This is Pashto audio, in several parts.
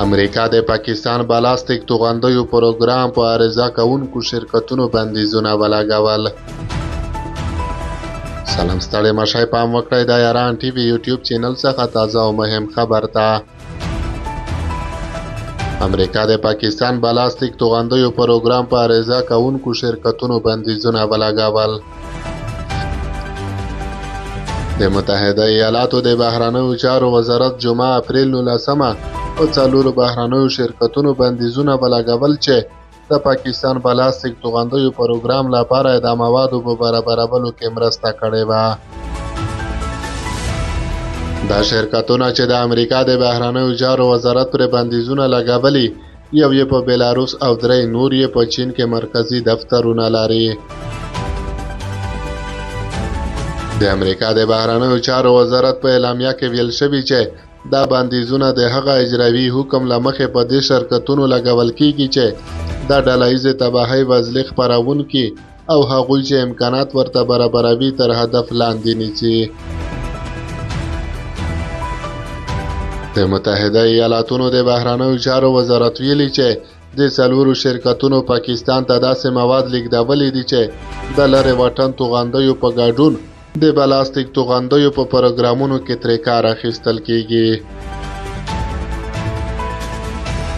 امریکا د پاکستان بالستیک توغندیو پروګرام په عرضه کوونکو شرکتونو بندیزونه ولګول. سلام ستړي مشای پام وکړئ د یاران ټي وي یوټیوب چینل څخه تازه او مهم خبر ته. امریکا د پاکستان بالستیک توغندیو پروګرام په عرضه کوونکو شرکتونو بندیزونه ولګول. د متحده ایالاتو د بهرنیو چارو وزارت جمعه اپریل 19 په څلورو بهرنیو شرکتونو بندیزونه ولګول چې د پاکستان بالستیک توغندیو پروګرام لپاره د موادو په برابرولو کې مرسته کړې وه. دا شرکتونه چې د امریکا د بهرنیو چارو وزارت پر بندیزونه لګولي، یو یې په بیلاروس او درې نور یې په چین کې مرکزي دفترونه لري. د امریکا د بهرنیو چارو وزارت په اعلامیه کې ویل شوي چې دا بندیزونه د هغه اجرایي حکم له مخې په دې شرکتونو لګول کیږي چې دا ډله ییزې تباهۍ وزلې خپروونکي او هغوی چې امکانات ورته برابروي تر هدف لاندې نیسي. د متحده ایالاتونو د بهرنیو چارو وزارت ویلي چې د څلورو شرکتونو پاکستان ته داسې مواد لیږدولي دي چې د لرې وطن توغندیو په ګډون د بالستیک توغندیو په پروګرامونو کې ترې کار اخیستل کیږي.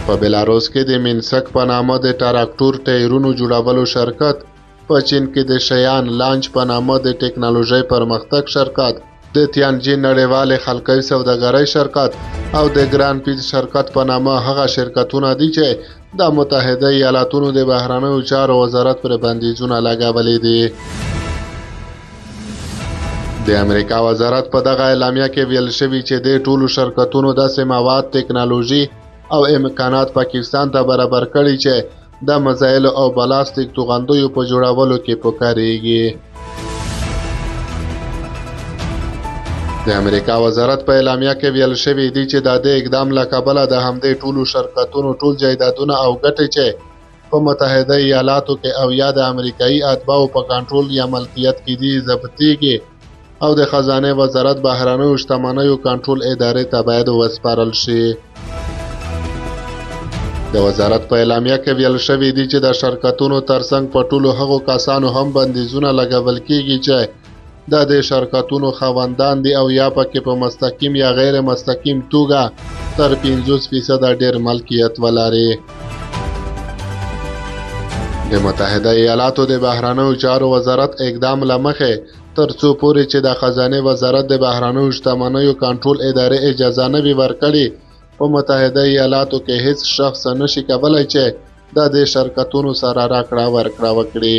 په بیلاروس کې د مینسک په نامه د ټراکټور ټایرونو جوړولو شرکت، په چین کې د شیان لانچ په نامه د ټیکنالوژۍ پرمختګ شرکت، د تیانجین نړیوالې خلکي سوداګرۍ شرکت او د ګران پیس شرکت په نامه هغه شرکتونه دي چې د متحده ایالاتونو د بهرنیو چارو وزارت پر بندیزونه لګولي دي. د امریکا وزارت په دغه اعلامیه کې ویل شوي چې د ټولو شرکتونو داسې مواد، ټیکنالوژي او امکانات پاکستان ته برابر کړي چې د میزایلو او بالستیک توغندیو په جوړولو کې پکارېږي. د امریکا وزارت په اعلامیه کې ویل شوي دي چې د دې اقدام له کبله د همدې ټولو شرکتونو ټول جایدادونه او ګټې چې په متحده ایالاتو کې او یا د امریکایي اتباعو په کنټرول یا ملکیت کې دي ضبطېږي او د خزانه وزارت بهرنیو شتمنیو کنټرول ادارې ته باید وسپارل شي. د وزارت په اعلامیه کې ویل شوي دي چې د شرکتونو ترڅنګ په ټولو هغو کسانو هم بندیزونه لګول کیږي چې د دې شرکتونو خاوندان دي او یا پکې په مستقیم یا غیر مستقیم توګه تر 50% ډیر ملکیت ولري. د متحده ایالاتو د بهرنیو چارو وزارت اقدام له مخې تر څو پورې چې د خزانه وزارت د بهرنیو شتمنیو کنټرول ادارې اجازه نه وي ورکړي، په متحده ایالاتو کې هیڅ شخص نشي کولی چې د دې شرکتونو سره راکړه ورکړه وکړي.